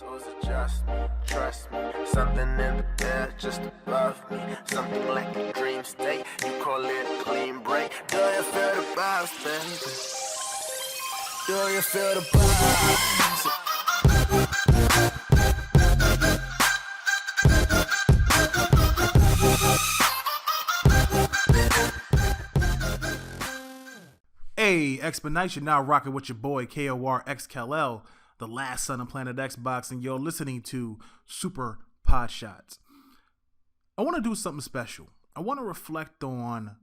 or is it just me? Trust me, something in the air just above me. Something like a dream state, you call it a clean break. Do you feel the vibes, baby? Do you feel the vibes? Hey, Expedition, now rocking with your boy KOR XKL, the last son of Planet Xbox, and you're listening to Super Podshots. I want to do something special. I want to reflect on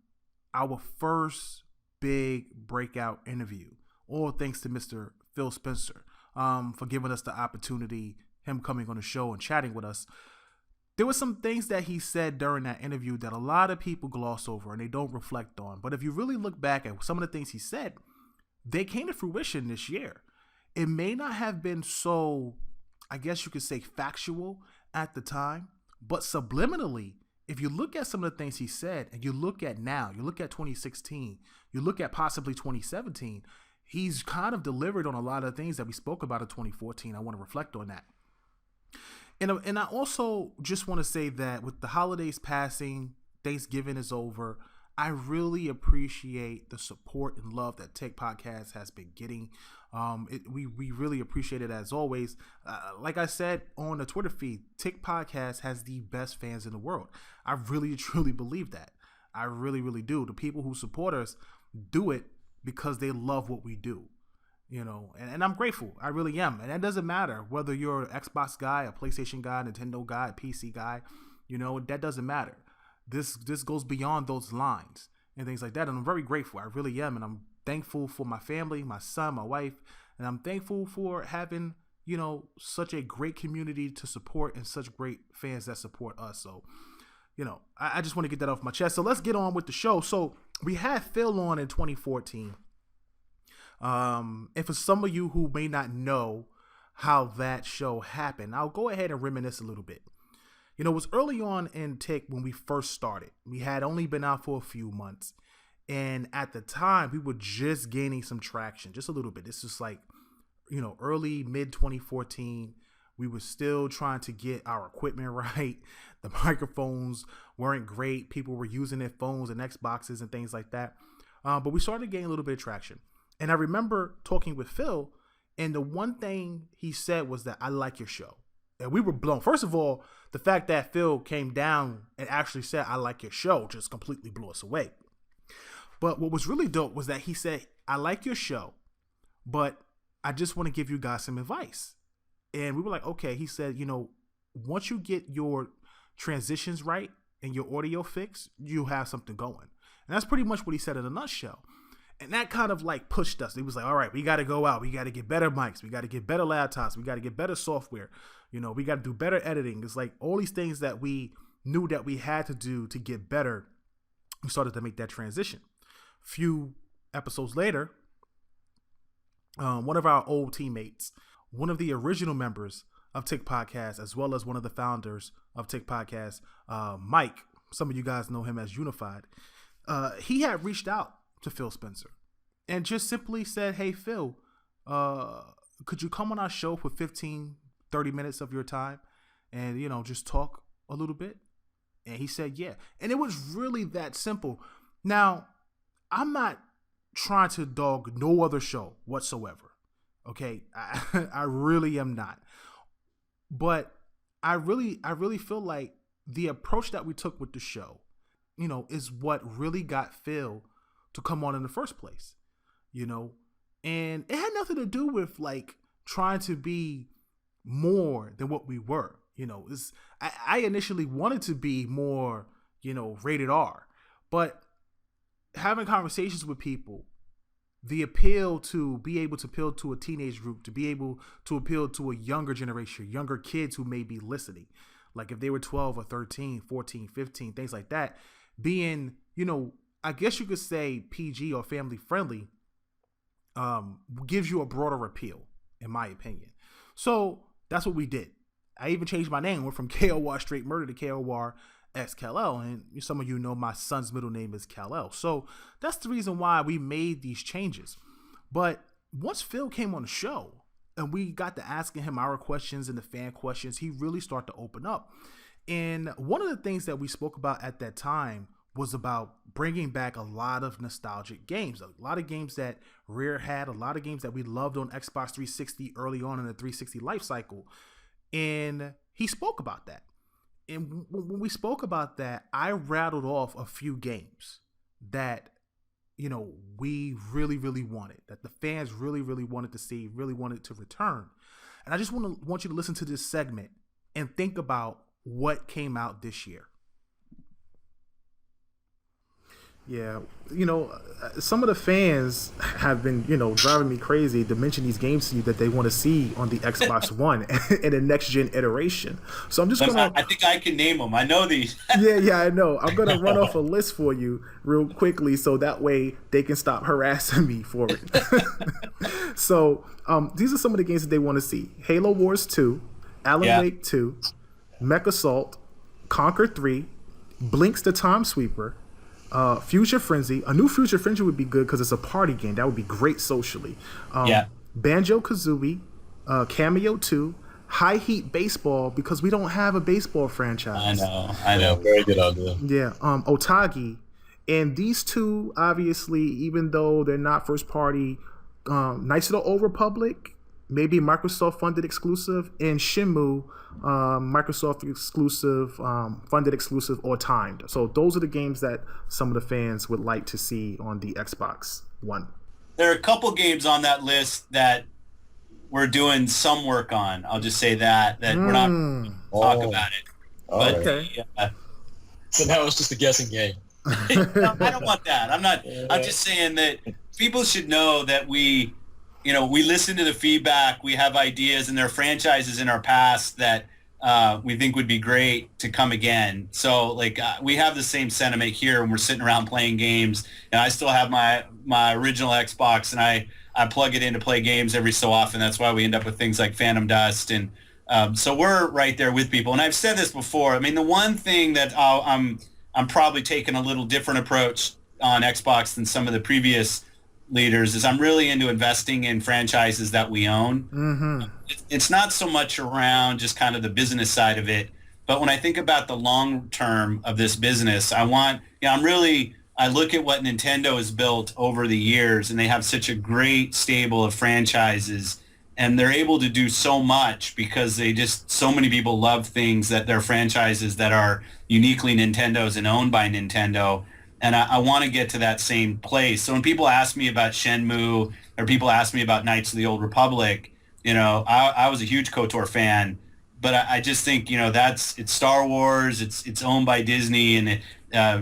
our first big breakout interview, all thanks to Mr. Phil Spencer for giving us the opportunity, him coming on the show and chatting with us. There were some things that he said during that interview that a lot of people gloss over and they don't reflect on. But if you really look back at some of the things he said, they came to fruition this year. It may not have been so, I guess you could say, factual at the time, but subliminally, if you look at some of the things he said and you look at now, you look at 2016, you look at possibly 2017, he's kind of delivered on a lot of things that we spoke about in 2014. I want to reflect on that. And I also just want to say that with the holidays passing, Thanksgiving is over, I really appreciate the support and love that TiC Podcast has been getting. We really appreciate it as always. Like I said on the Twitter feed, TiC Podcast has the best fans in the world. I really, truly believe that. I really, really do. The people who support us do it because they love what we do. You know, and I'm grateful. I really am. And that doesn't matter whether you're an Xbox guy, a PlayStation guy, a Nintendo guy, a PC guy. You know, that doesn't matter. This goes beyond those lines and things like that. And I'm very grateful. I really am. And I'm thankful for my family, my son, my wife. And I'm thankful for having, you know, such a great community to support and such great fans that support us. So, you know, I just want to get that off my chest. So let's get on with the show. So we had Phil on in 2014. And for some of you who may not know how that show happened, I'll go ahead and reminisce a little bit. You know, it was early on in TiC when we first started. We had only been out for a few months. And at the time, we were just gaining some traction, just a little bit. This was like, you know, early, mid 2014. We were still trying to get our equipment right. The microphones weren't great. People were using their phones and Xboxes and things like that. But we started getting a little bit of traction. And I remember talking with Phil, and the one thing he said was that I like your show. And we were blown. First of all, the fact that Phil came down and actually said, I like your show, just completely blew us away. But what was really dope was that he said, I like your show, but I just want to give you guys some advice. And we were like, okay. He said, you know, once you get your transitions right and your audio fixed, you have something going. And that's pretty much what he said in a nutshell. And that kind of like pushed us. It was like, all right, we got to go out. We got to get better mics. We got to get better laptops. We got to get better software. You know, we got to do better editing. It's like all these things that we knew that we had to do to get better. We started to make that transition. Few episodes later, one of our old teammates, one of the original members of TiC Podcast, as well as one of the founders of TiC Podcast, Mike, some of you guys know him as Unified, he had reached out to Phil Spencer and just simply said, hey, Phil, could you come on our show for 15, 30 minutes of your time and, you know, just talk a little bit? And he said, yeah. And it was really that simple. Now, I'm not trying to dog no other show whatsoever. Okay. I really am not. But I really feel like the approach that we took with the show, you know, is what really got Phil to come on in the first place, you know, and it had nothing to do with like trying to be more than what we were, you know. I initially wanted to be more, you know, rated R, but having conversations with people, the appeal to be able to appeal to a teenage group, to be able to appeal to a younger generation, younger kids who may be listening, like if they were 12 or 13, 14, 15, things like that, being, you know, I guess you could say PG or family friendly, gives you a broader appeal, in my opinion. So that's what we did. I even changed my name. Went from KOR Straight Murder to KOR XKL. And some of you know my son's middle name is Kal-El. So that's the reason why we made these changes. But once Phil came on the show, and we got to asking him our questions and the fan questions, he really started to open up. And one of the things that we spoke about at that time was about bringing back a lot of nostalgic games, a lot of games that Rare had, a lot of games that we loved on Xbox 360 early on in the 360 life cycle. And he spoke about that. And when we spoke about that, I rattled off a few games that, we really, really wanted, that the fans really, really wanted to see, really wanted to return. And I just want you to listen to this segment and think about what came out this year. Yeah, some of the fans have been, driving me crazy to mention these games to you that they want to see on the Xbox One and the next gen iteration. So I'm just gonna. I think I can name them. I know these. yeah, I know. I'm gonna run off a list for you real quickly, so that way they can stop harassing me for it. So these are some of the games that they want to see: Halo Wars 2, Alan Wake 2, Mech Assault, Conquer 3, Blinks the Time Sweeper. Future Frenzy. A new Future Frenzy would be good because it's a party game. That would be great socially. Banjo-Kazooie, Cameo 2, High Heat Baseball, because we don't have a baseball franchise. I know. Very good idea. Yeah. Otage. And these two, obviously, even though they're not first party, Knights of the Old Republic, maybe Microsoft funded exclusive, and Shenmue, Microsoft exclusive, funded exclusive, or timed. So those are the games that some of the fans would like to see on the Xbox One. There are a couple games on that list that we're doing some work on. I'll just say that we're not talk about it. But, okay. So now it's just a guessing game. No, I don't want that. I'm not. I'm just saying that people should know that we listen to the feedback. We have ideas, and there are franchises in our past that we think would be great to come again. So, we have the same sentiment here when we're sitting around playing games. And I still have my original Xbox, and I plug it in to play games every so often. That's why we end up with things like Phantom Dust. And so we're right there with people. And I've said this before. I mean, the one thing that I'm probably taking a little different approach on Xbox than some of the previous leaders is I'm really into investing in franchises that we own. Mm-hmm. It's not so much around just kind of the business side of it, but when I think about the long term of this business, I look at what Nintendo has built over the years, and they have such a great stable of franchises, and they're able to do so much because so many people love things that they're franchises that are uniquely Nintendo's and owned by Nintendo. And I want to get to that same place. So when people ask me about Shenmue, or people ask me about Knights of the Old Republic, I was a huge KOTOR fan, but I just think, it's Star Wars, it's owned by Disney, and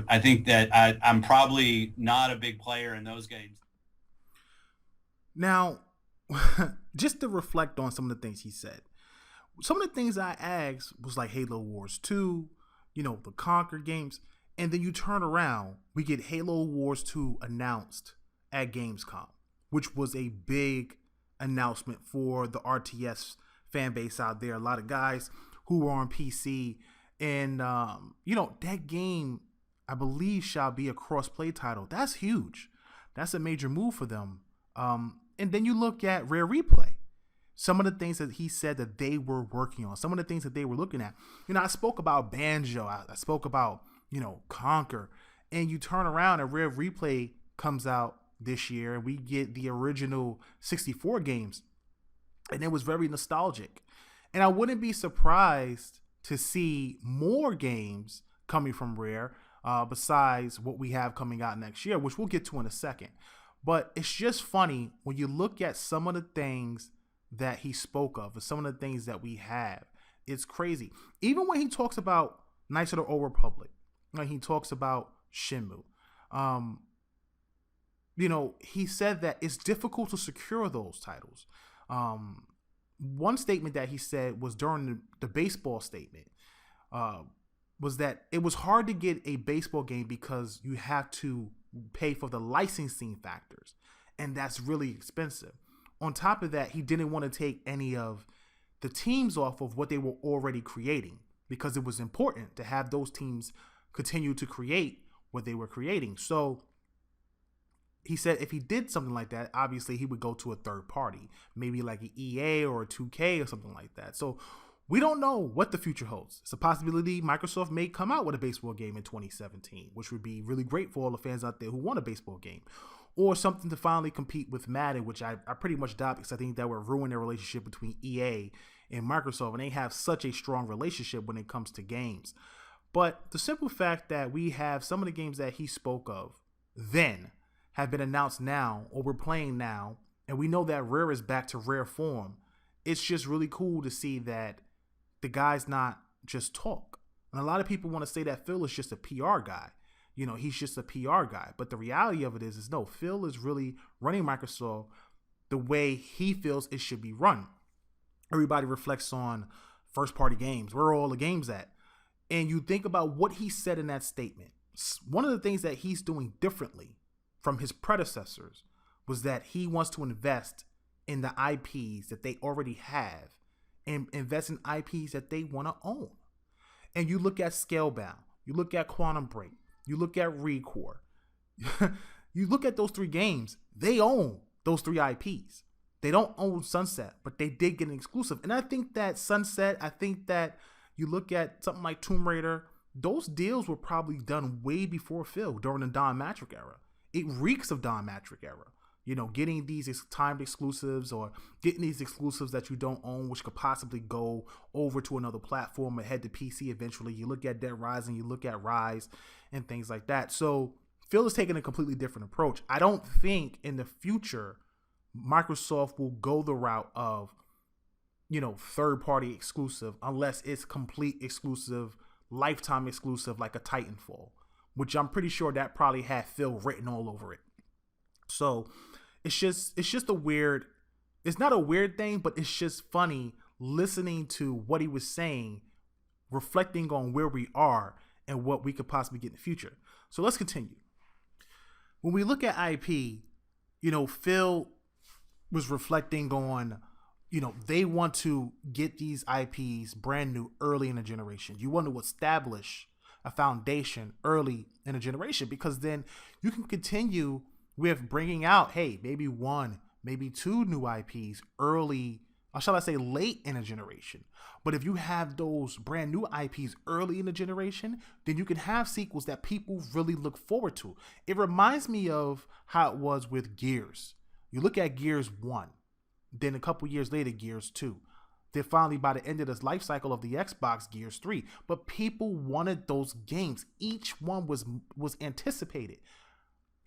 I think that I'm probably not a big player in those games. Now, just to reflect on some of the things he said, some of the things I asked was like Halo Wars 2, the Conquer games. And then you turn around, we get Halo Wars 2 announced at Gamescom, which was a big announcement for the RTS fan base out there. A lot of guys who were on PC. And, that game, I believe, shall be a cross-play title. That's huge. That's a major move for them. And then you look at Rare Replay. Some of the things that he said that they were working on, some of the things that they were looking at. I spoke about Banjo. I spoke about Conquer, and you turn around and Rare Replay comes out this year, and we get the original 64 games, and it was very nostalgic. And I wouldn't be surprised to see more games coming from Rare, besides what we have coming out next year, which we'll get to in a second. But it's just funny when you look at some of the things that he spoke of, or some of the things that we have. It's crazy. Even when he talks about Knights of the Old Republic, like he talks about Shenmue. He said that it's difficult to secure those titles. One statement that he said was during the baseball statement, was that it was hard to get a baseball game because you have to pay for the licensing factors, and that's really expensive. On top of that, he didn't want to take any of the teams off of what they were already creating, because it was important to have those teams continue to create what they were creating. So he said if he did something like that, obviously he would go to a third party, maybe like an EA or a 2K or something like that. So we don't know what the future holds. It's a possibility Microsoft may come out with a baseball game in 2017, which would be really great for all the fans out there who want a baseball game. Or something to finally compete with Madden, which I pretty much doubt, because I think that would ruin their relationship between EA and Microsoft, and they have such a strong relationship when it comes to games. But the simple fact that we have some of the games that he spoke of then have been announced now, or we're playing now, and we know that Rare is back to rare form, it's just really cool to see that the guy's not just talk. And a lot of people want to say that Phil is just a PR guy. You know, he's just a PR guy. But the reality of it is no, Phil is really running Microsoft the way he feels it should be run. Everybody reflects on first party games. Where are all the games at? And you think about what he said in that statement. One of the things that he's doing differently from his predecessors was that he wants to invest in the IPs that they already have and invest in IPs that they want to own. And you look at Scalebound, you look at Quantum Break, you look at Recore, you look at those 3 games, they own those 3 IPs. They don't own Sunset, but they did get an exclusive. And I think that Sunset, I think that you look at something like Tomb Raider, those deals were probably done way before Phil during the Don Matrick era. It reeks of Don Matrick era. You know, getting these timed exclusives or getting these exclusives that you don't own, which could possibly go over to another platform or head to PC eventually. You look at Dead Rising, you look at Rise and things like that. So Phil is taking a completely different approach. I don't think in the future Microsoft will go the route of, you know, third-party exclusive unless it's complete exclusive, lifetime exclusive like a Titanfall, which I'm pretty sure that probably had Phil written all over it. So it's just a weird, it's not a weird thing, but it's just funny listening to what he was saying, reflecting on where we are and what we could possibly get in the future. So let's continue. When we look at IP, you know, Phil was reflecting on, you know, they want to get these IPs brand new early in the generation. You want to establish a foundation early in a generation, because then you can continue with bringing out, hey, maybe 1, maybe 2 new IPs early, or shall I say late in a generation. But if you have those brand new IPs early in the generation, then you can have sequels that people really look forward to. It reminds me of how it was with Gears. You look at Gears 1, then a couple years later, Gears 2. Then finally, by the end of this life cycle of the Xbox, Gears 3. But people wanted those games. Each one was anticipated.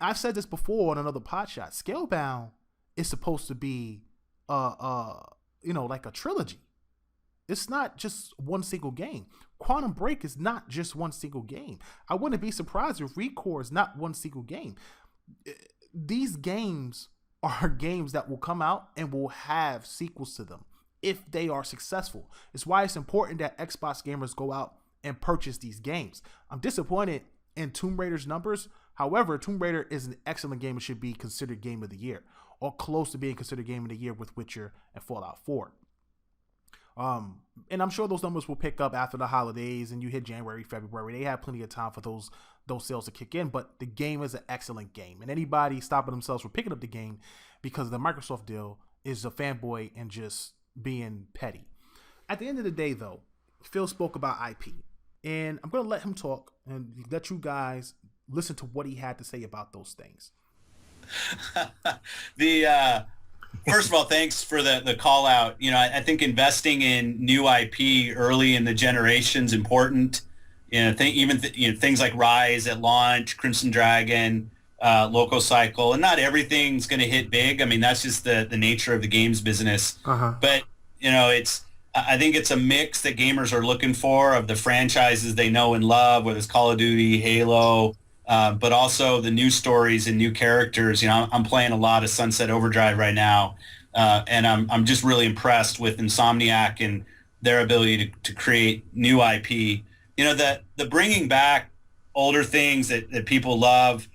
I've said this before on another Podshot. Scalebound is supposed to be, you know, like a trilogy. It's not just one single game. Quantum Break is not just one single game. I wouldn't be surprised if Recore is not one single game. These games are games that will come out and will have sequels to them if they are successful. It's why it's important that Xbox gamers go out and purchase these games. I'm disappointed in Tomb Raider's numbers. However, Tomb Raider is an excellent game and should be considered Game of the Year, or close to being considered Game of the Year with Witcher and Fallout 4. And I'm sure those numbers will pick up after the holidays and you hit January, February. They have plenty of time for those sales to kick in, but the game is an excellent game. And anybody stopping themselves from picking up the game because of the Microsoft deal is a fanboy and just being petty. At the end of the day, though, Phil spoke about IP, and I'm going to let him talk and let you guys listen to what he had to say about those things. First of all, thanks for the call out. You know, I think investing in new IP early in the generation is important. You know, things like Rise at launch, Crimson Dragon, Loco Cycle, and not everything's going to hit big. I mean, that's just the nature of the games business. But you know, I think it's a mix that gamers are looking for of the franchises they know and love, whether it's Call of Duty, Halo, but also the new stories and new characters. You know, I'm playing a lot of Sunset Overdrive right now, and I'm just really impressed with Insomniac and their ability to create new IP. You know, the bringing back older things that people love.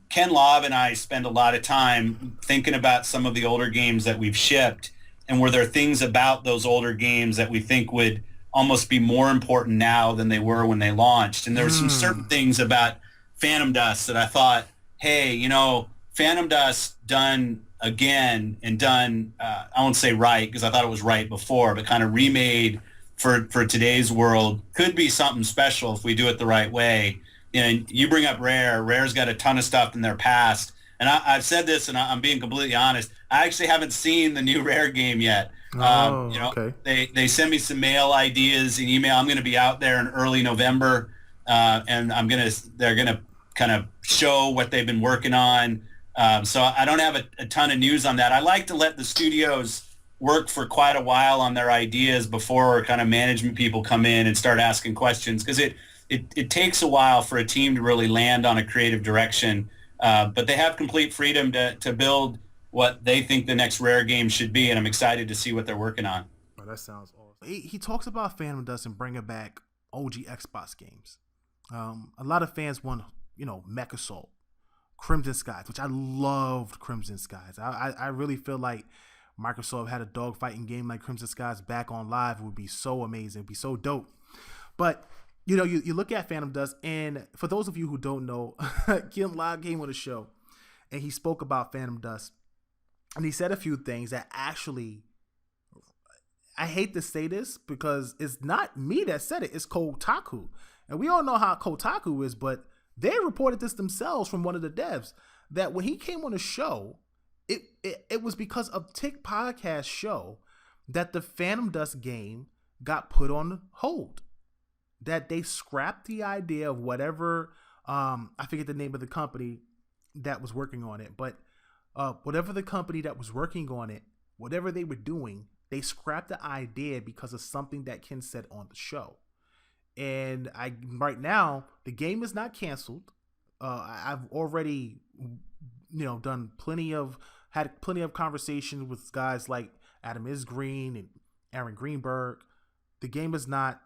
Ken Love and I spend a lot of time thinking about some of the older games that we've shipped, and were there things about those older games that we think would almost be more important now than they were when they launched. And there were some certain things about Phantom Dust that I thought, hey, you know, Phantom Dust done again and done, I won't say right because I thought it was right before, but kind of remade for today's world could be something special if we do it the right way. And you bring up Rare. Rare's got a ton of stuff in their past. And I've said this, and I'm being completely honest. I actually haven't seen the new Rare game yet. Okay. They send me some mail ideas and email. I'm going to be out there in early November, and they're gonna kind of show what they've been working on. So I don't have a ton of news on that. I like to let the studios work for quite a while on their ideas before kind of management people come in and start asking questions, because it takes a while for a team to really land on a creative direction. But they have complete freedom to build what they think the next Rare game should be, and I'm excited to see what they're working on. Oh, that sounds awesome. He talks about Phantom Dust and bringing back OG Xbox games. A lot of fans want, Mech Assault, Crimson Skies, which I loved Crimson Skies. I really feel like Microsoft had a dogfighting game like Crimson Skies back on live. It would be so amazing. It would be so dope. But, you look at Phantom Dust, and for those of you who don't know, Kim Live came on the show, and he spoke about Phantom Dust. And he said a few things that actually, I hate to say this because it's not me that said it, it's Kotaku. And we all know how Kotaku is, but they reported this themselves from one of the devs, that when he came on the show, it was because of TiC Podcast show that the Phantom Dust game got put on hold. That they scrapped the idea of whatever, I forget the name of the company that was working on it, but whatever the company that was working on it, whatever they were doing, they scrapped the idea because of something that Ken said on the show. And right now, the game is not canceled. I've already, had plenty of conversations with guys like Adam Isgreen and Aaron Greenberg. The game is not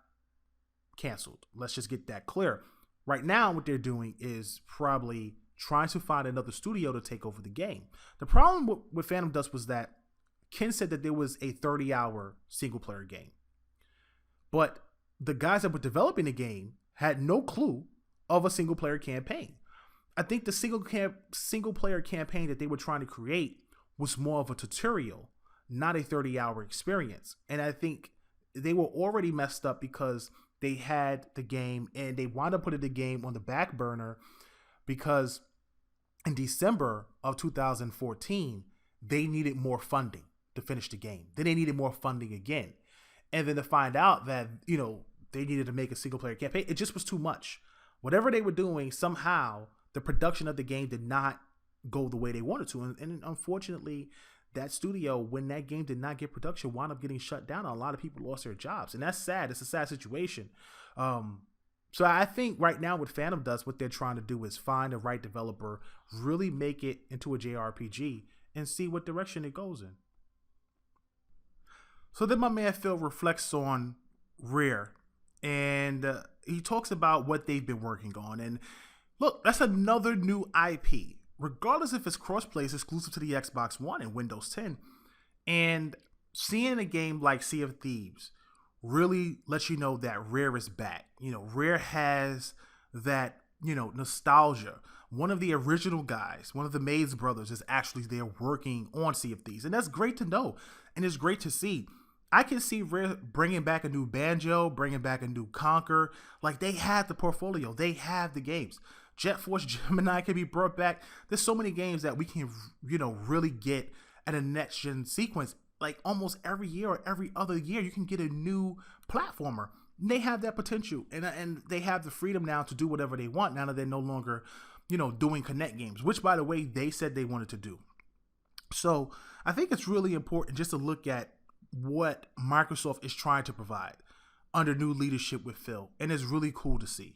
canceled. Let's just get that clear. Right now, what they're doing is probably trying to find another studio to take over the game. The problem with Phantom Dust was that Ken said that there was a 30-hour single-player game. But the guys that were developing the game had no clue of a single-player campaign. I think the single-player campaign that they were trying to create was more of a tutorial, not a 30-hour experience. And I think they were already messed up because they had the game and they wound up putting the game on the back burner because in December of 2014, they needed more funding to finish the game. Then they needed more funding again. And then to find out that, they needed to make a single player campaign, it just was too much. Whatever they were doing, somehow the production of the game did not go the way they wanted to. And unfortunately, that studio, when that game did not get production, wound up getting shut down. A lot of people lost their jobs. And that's sad. It's a sad situation. So I think right now with Phantom Dust, what they're trying to do is find the right developer, really make it into a JRPG, and see what direction it goes in. So then my man Phil reflects on Rare, and he talks about what they've been working on. And look, that's another new IP. Regardless if it's crossplay, it's exclusive to the Xbox One and Windows 10. And seeing a game like Sea of Thieves really lets you know that Rare is back. Rare has that, nostalgia. One of the original guys, one of the Mays brothers, is actually there working on Sea of Thieves. And that's great to know. And it's great to see. I can see Rare bringing back a new Banjo, bringing back a new Conquer. Like, they have the portfolio. They have the games. Jet Force Gemini can be brought back. There's so many games that we can, really get at a next-gen sequence. Like, almost every year or every other year, you can get a new platformer. They have that potential. And they have the freedom now to do whatever they want now that they're no longer, doing Connect games, which, by the way, they said they wanted to do. So I think it's really important just to look at what Microsoft is trying to provide under new leadership with Phil. And it's really cool to see.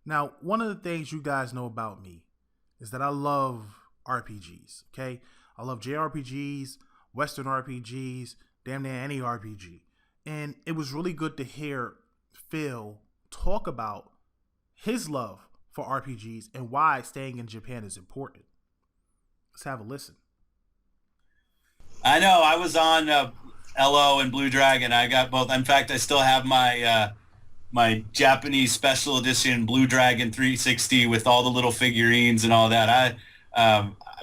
Now, one of the things you guys know about me is that I love RPGs, okay? I love JRPGs, Western RPGs, damn near any RPG. And it was really good to hear Phil talk about his love for RPGs and why staying in Japan is important. Let's have a listen. I know. I was on LO and Blue Dragon. I got both. In fact, I still have my my Japanese special edition Blue Dragon 360 with all the little figurines and all that.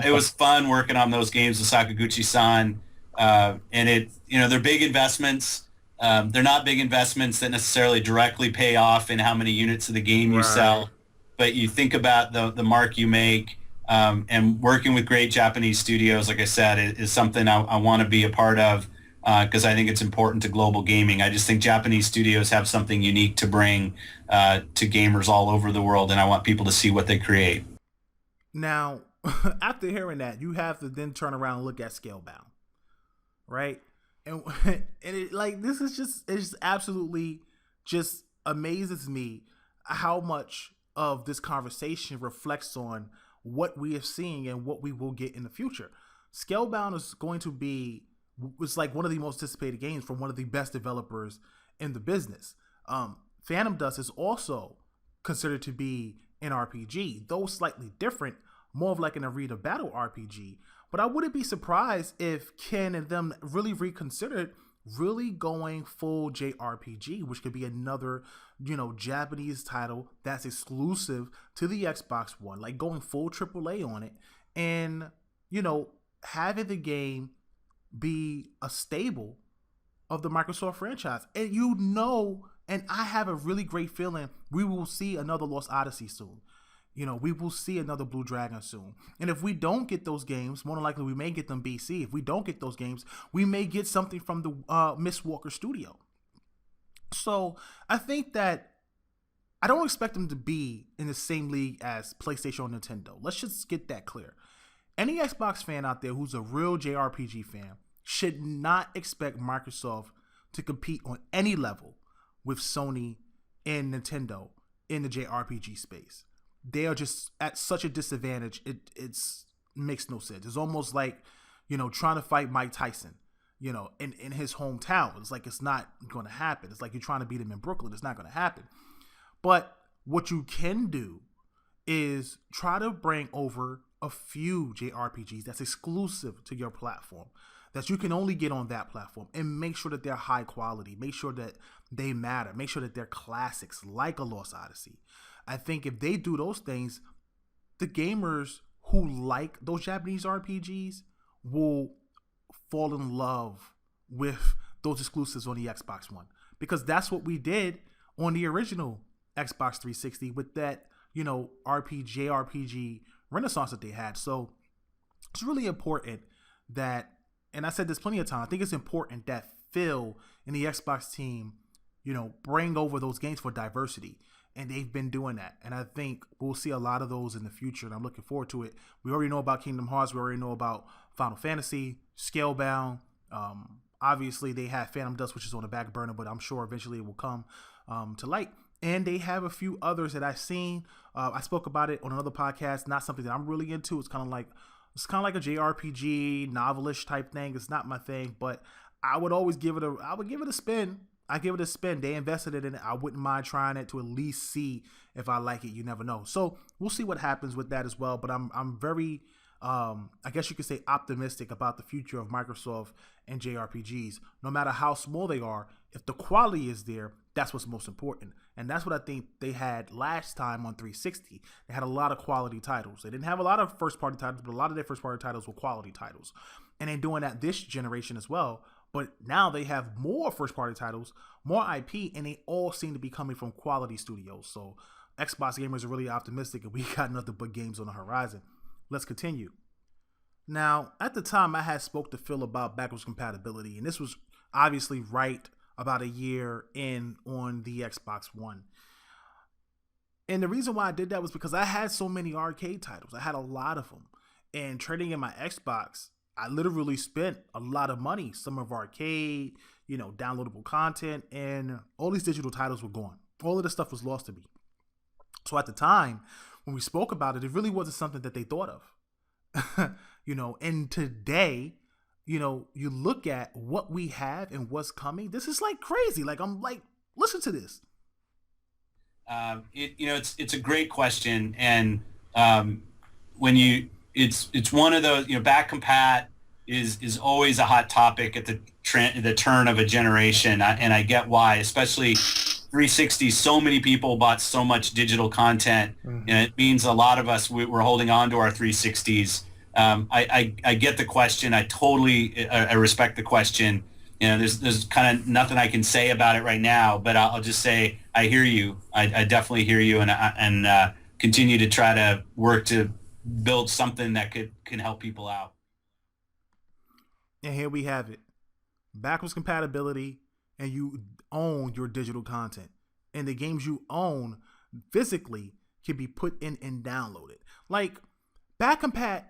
It was fun working on those games with Sakaguchi-san, and they're big investments. They're not big investments that necessarily directly pay off in how many units of the game you sell, but you think about the mark you make, and working with great Japanese studios, like I said, is something I want to be a part of, because I think it's important to global gaming. I just think Japanese studios have something unique to bring to gamers all over the world, and I want people to see what they create. Now, after hearing that, you have to then turn around and look at Scalebound, right? And this is just, it just absolutely just amazes me how much of this conversation reflects on what we are seeing and what we will get in the future. Scalebound is going to be, it's like one of the most anticipated games from one of the best developers in the business. Phantom Dust is also considered to be an RPG, though slightly different, more of like an arena battle RPG. But I wouldn't be surprised if Ken and them really reconsidered really going full JRPG, which could be another, Japanese title that's exclusive to the Xbox One, like going full AAA on it, and, having the game be a staple of the Microsoft franchise. And I have a really great feeling we will see another Lost Odyssey soon. We will see another Blue Dragon soon. And if we don't get those games, more than likely we may get them BC. If we don't get those games, we may get something from the Miss Walker studio. So I think that I don't expect them to be in the same league as PlayStation or Nintendo. Let's just get that clear. Any Xbox fan out there who's a real JRPG fan should not expect Microsoft to compete on any level with Sony and Nintendo in the JRPG space. They are just at such a disadvantage. It makes no sense. It's almost like, trying to fight Mike Tyson, in his hometown. It's like, it's not going to happen. It's like you're trying to beat him in Brooklyn. It's not going to happen. But what you can do is try to bring over a few JRPGs that's exclusive to your platform, that you can only get on that platform, and make sure that they're high quality. Make sure that they matter. Make sure that they're classics like a Lost Odyssey. I think if they do those things, the gamers who like those Japanese RPGs will fall in love with those exclusives on the Xbox One, because that's what we did on the original Xbox 360 with that, RPG renaissance that they had. So it's really important that, and I said this plenty of times, I think it's important that Phil and the Xbox team, bring over those games for diversity. And they've been doing that. And I think we'll see a lot of those in the future. And I'm looking forward to it. We already know about Kingdom Hearts. We already know about Final Fantasy, Scalebound. Obviously, they have Phantom Dust, which is on the back burner, but I'm sure eventually it will come to light. And they have a few others that I've seen. I spoke about it on another podcast. Not something that I'm really into. It's kind of like a JRPG, novelish type thing. It's not my thing, but I would always give it a spin. I give it a spin. They invested in it. I wouldn't mind trying it to at least see if I like it. You never know. So we'll see what happens with that as well. But I'm very, I guess you could say, optimistic about the future of Microsoft and JRPGs. No matter how small they are, if the quality is there, that's what's most important. And that's what I think they had last time on 360. They had a lot of quality titles. They didn't have a lot of first-party titles, but a lot of their first-party titles were quality titles. And they're doing that this generation as well. But now they have more first-party titles, more IP, and they all seem to be coming from quality studios. So Xbox gamers are really optimistic, and we got nothing but games on the horizon. Let's continue. Now, at the time, I had spoke to Phil about backwards compatibility, and this was obviously right about a year in on the Xbox One. And the reason why I did that was because I had so many arcade titles. I had a lot of them. And trading in my Xbox, I literally spent a lot of money, some of arcade, downloadable content, and all these digital titles were gone. All of this stuff was lost to me. So at the time, when we spoke about it, it really wasn't something that they thought of. And today, you look at what we have and what's coming. This is like crazy. Like, I'm like, listen to this. It's a great question. And it's one of those, back compat is always a hot topic at the turn of a generation. And I get why, especially 360, so many people bought so much digital content, and it means a lot of us, we're holding on to our 360s. I get the question. I respect the question. You know, there's kind of nothing I can say about it right now, but I'll just say I hear you. I definitely hear you, and continue to try to work to build something that can help people out. And here we have it. Backwards compatibility, and you own your digital content. And the games you own physically can be put in and downloaded. Like, back compat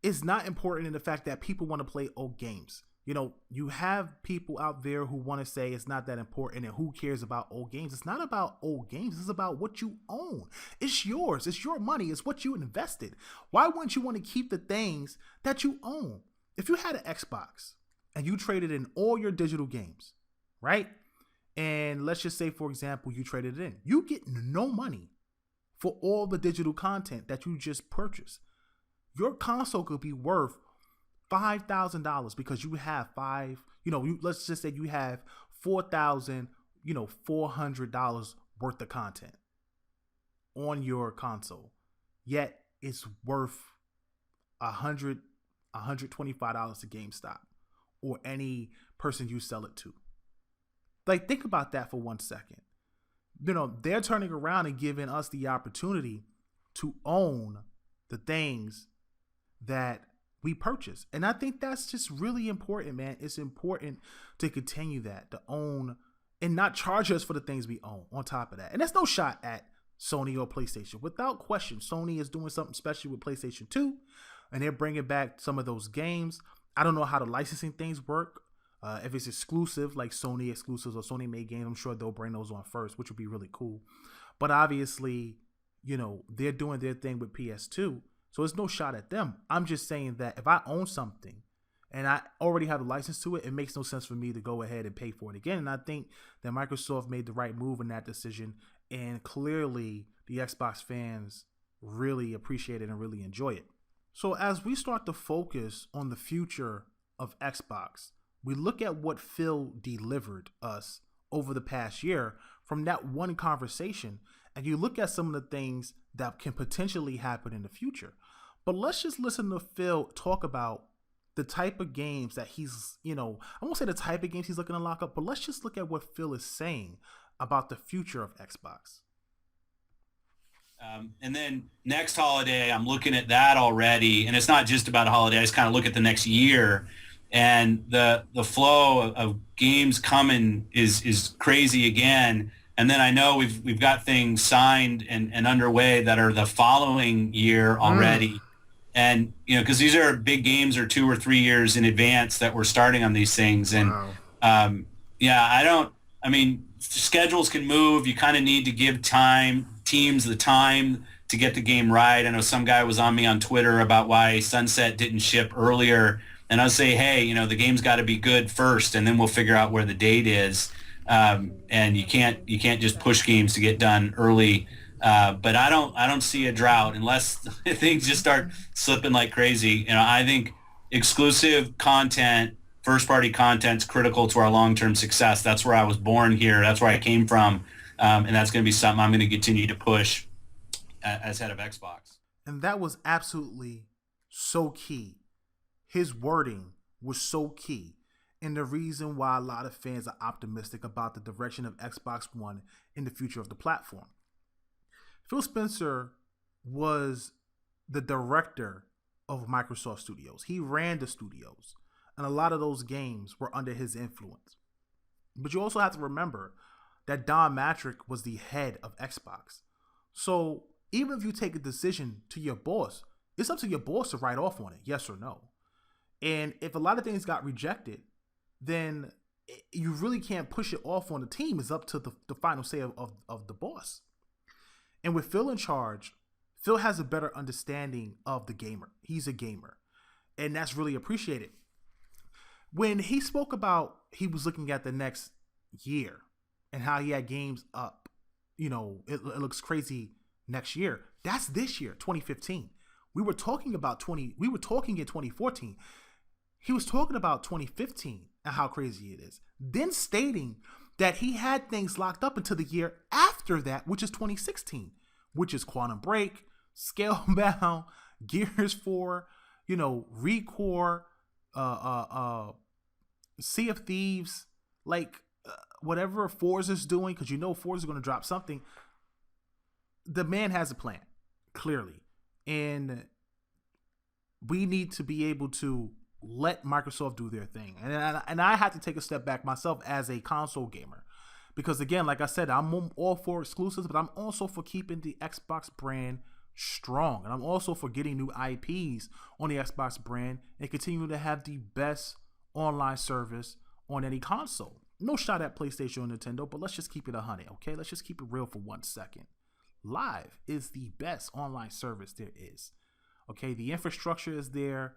is not important in the fact that people want to play old games. You know, you have people out there who want to say it's not that important and who cares about old games. It's not about old games. It's about what you own. It's yours. It's your money. It's what you invested. Why wouldn't you want to keep the things that you own? If you had an Xbox and you traded in all your digital games, right? And let's just say, for example, you traded it in. You get no money for all the digital content that you just purchased. Your console could be worth $5,000 because you have let's just say you have $4,400 worth of content on your console. Yet it's worth $125 to GameStop or any person you sell it to. Like, think about that for 1 second. You know, they're turning around and giving us the opportunity to own the things that we purchase. And I think that's just really important, man. It's important to continue that, to own and not charge us for the things we own on top of that. And that's no shot at Sony or PlayStation. Without question, Sony is doing something special with PlayStation 2, and they're bringing back some of those games. I don't know how the licensing things work. If it's exclusive, like Sony exclusives or Sony made games, I'm sure they'll bring those on first, which would be really cool. But obviously, you know, they're doing their thing with PS2, so it's no shot at them. I'm just saying that if I own something and I already have a license to it, it makes no sense for me to go ahead and pay for it again. And I think that Microsoft made the right move in that decision, and clearly the Xbox fans really appreciate it and really enjoy it. So as we start to focus on the future of Xbox, we look at what Phil delivered us over the past year from that one conversation, and you look at some of the things that can potentially happen in the future. But let's just listen to Phil talk about the type of games that he's, I won't say the type of games he's looking to lock up, but let's just look at what Phil is saying about the future of Xbox. And then next holiday, I'm looking at that already. And it's not just about a holiday. I just kind of look at the next year. And the flow of games coming is crazy again. And then I know we've got things signed and underway that are the following year already. And, because these are big games are 2 or 3 years in advance that we're starting on these things. And, schedules can move. You kind of need to give teams the time to get the game right. I know some guy was on me on Twitter about why Sunset didn't ship earlier. And I'll say, hey, the game's got to be good first, and then we'll figure out where the date is. And you can't just push games to get done early. But I don't see a drought unless things just start slipping like crazy. I think exclusive content, first-party content is critical to our long-term success. That's where I was born here. That's where I came from. And that's going to be something I'm going to continue to push as head of Xbox. And that was absolutely so key. His wording was so key. And the reason why a lot of fans are optimistic about the direction of Xbox One in the future of the platform. Phil Spencer was the director of Microsoft Studios. He ran the studios, and a lot of those games were under his influence. But you also have to remember that Don Matrick was the head of Xbox. So even if you take a decision to your boss, it's up to your boss to write off on it, yes or no. And if a lot of things got rejected, then you really can't push it off on the team. It's up to the final say of the boss. And with Phil in charge, Phil has a better understanding of the gamer. He's a gamer. And that's really appreciated. When he spoke about he was looking at the next year and how he had games up, it looks crazy next year. That's this year, 2015. We were talking in 2014. He was talking about 2015 and how crazy it is. Then stating that he had things locked up until the year after that, which is 2016, which is Quantum Break, Scalebound, Gears 4, Recore, Sea of Thieves, whatever Forza's doing, because Forza's going to drop something. The man has a plan, clearly. And we need to be able to let Microsoft do their thing. And I have to take a step back myself as a console gamer. Because again, like I said, I'm all for exclusives, but I'm also for keeping the Xbox brand strong. And I'm also for getting new IPs on the Xbox brand and continuing to have the best online service on any console. No shot at PlayStation or Nintendo, but let's just keep it 100, okay? Let's just keep it real for 1 second. Live is the best online service there is. Okay, the infrastructure is there.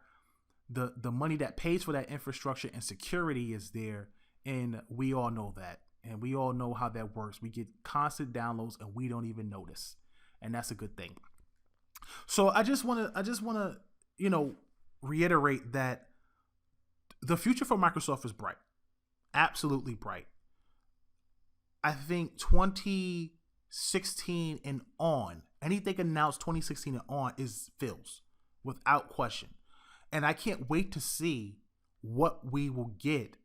The money that pays for that infrastructure and security is there, and we all know that. And we all know how that works. We get constant downloads and we don't even notice. And that's a good thing. So I just want to reiterate that the future for Microsoft is bright. Absolutely bright. I think 2016 and on, anything announced 2016 and on is fills without question. And I can't wait to see what we will get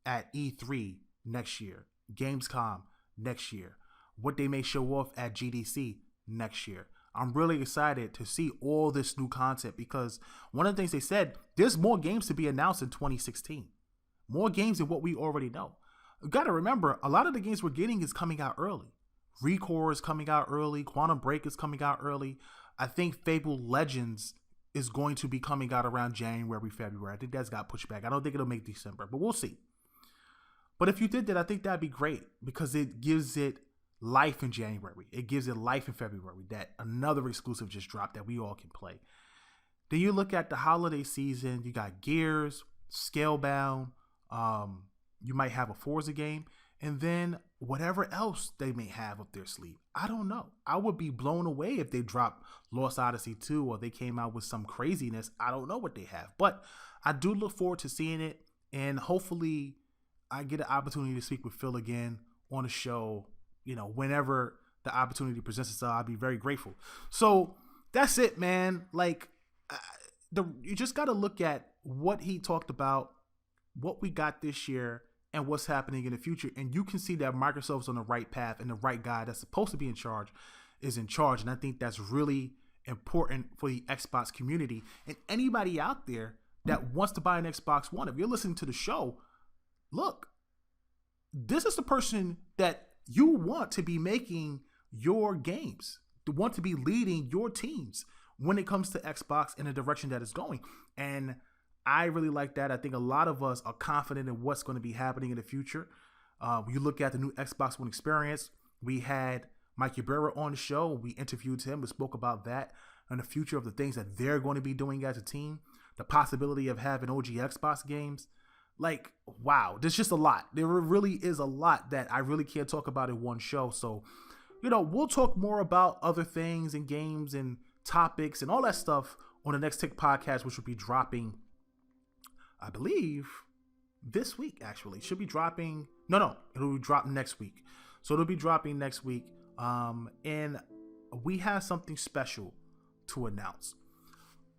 at E3 next year, Gamescom next year, what they may show off at GDC next year. I'm really excited to see all this new content because one of the things they said, there's more games to be announced in 2016. More games than what we already know. You got to remember, a lot of the games we're getting is coming out early. Recore is coming out early. Quantum Break is coming out early. I think Fable Legends is going to be coming out around January, February. I think that's got pushed back. I don't think it'll make December, but we'll see. But if you did that, I think that'd be great because it gives it life in January. It gives it life in February. That another exclusive just dropped that we all can play. Then you look at the holiday season. You got Gears, Scalebound. You might have a Forza game, and then whatever else they may have up their sleeve. I don't know. I would be blown away if they dropped Lost Odyssey 2 or they came out with some craziness. I don't know what they have, but I do look forward to seeing it, and hopefully I get an opportunity to speak with Phil again on the show, whenever the opportunity presents itself. I'd be very grateful. So that's it, man. You just got to look at what he talked about, what we got this year, and what's happening in the future. And you can see that Microsoft's on the right path and the right guy that's supposed to be in charge is in charge. And I think that's really important for the Xbox community and anybody out there that wants to buy an Xbox One. If you're listening to the show, look, this is the person that you want to be making your games, to want to be leading your teams when it comes to Xbox in the direction that it's going. And I really like that. I think a lot of us are confident in what's going to be happening in the future. You look at the new Xbox One experience. We had Mike Ybarra on the show. We interviewed him. We spoke about that and the future of the things that they're going to be doing as a team. The possibility of having OG Xbox games. Wow, there's just a lot. There really is a lot that I really can't talk about in one show. So, we'll talk more about other things and games and topics and all that stuff on the next TiC podcast, which will be dropping, I believe, this week, actually. Should be dropping. No, it'll be dropping next week. So it'll be dropping next week. And we have something special to announce.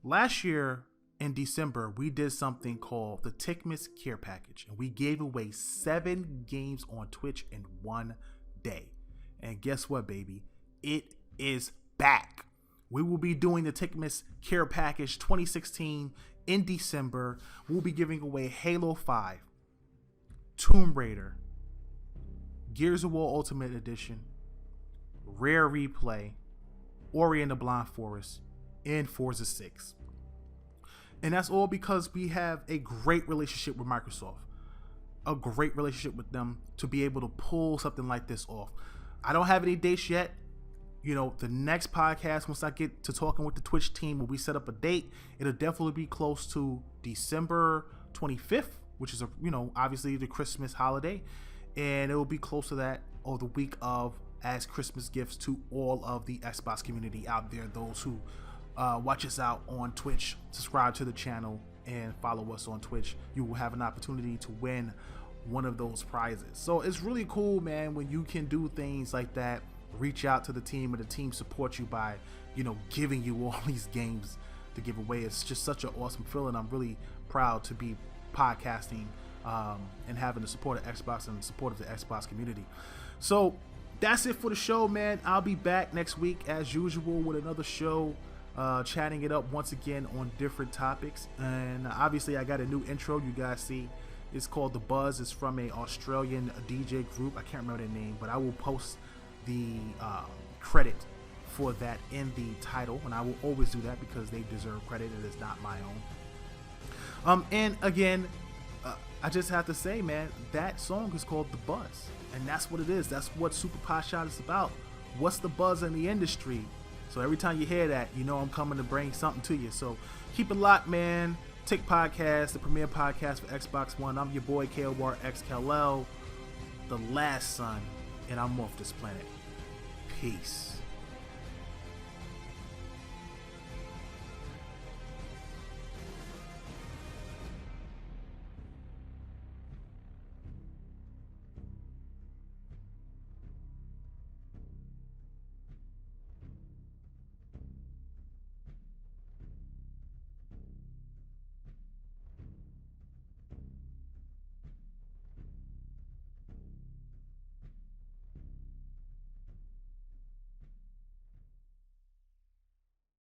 Last year in December, we did something called the TiCmas Care Package. And we gave away 7 games on Twitch in one day. And guess what, baby? It is back. We will be doing the TiCmas Care Package 2016 in December. We'll be giving away Halo 5, Tomb Raider, Gears of War Ultimate Edition, Rare Replay, Ori and the Blind Forest, and Forza 6. And that's all because we have a great relationship with Microsoft. A great relationship with them to be able to pull something like this off. I don't have any dates yet. The next podcast, once I get to talking with the Twitch team, when we set up a date, it'll definitely be close to December 25th, which is, obviously the Christmas holiday. And it will be close to that, or the week of, as Christmas gifts to all of the Xbox community out there, those who watch us out on Twitch, subscribe to the channel, and follow us on Twitch. You will have an opportunity to win one of those prizes. So it's really cool, man, when you can do things like that, reach out to the team and the team support you by, giving you all these games to give away. It's just such an awesome feeling. I'm really proud to be podcasting and having the support of Xbox and the support of the Xbox community. So that's it for the show, man. I'll be back next week as usual with another show, chatting it up once again on different topics. And obviously I got a new intro you guys see. It's called The Buzz. It's from a Australian DJ group. I can't remember their name, but I will post the credit for that in the title, and I will always do that because they deserve credit. It is not my own. And again, I just have to say, man, that song is called The Buzz, and that's what it is. That's what Super Podshots is about. What's the buzz in the industry? So every time you hear that, I'm coming to bring something to you. So keep it locked, man. TiC Podcast, the premier podcast for Xbox One. I'm your boy KLWarXKL, the last son, and I'm off this planet. Peace.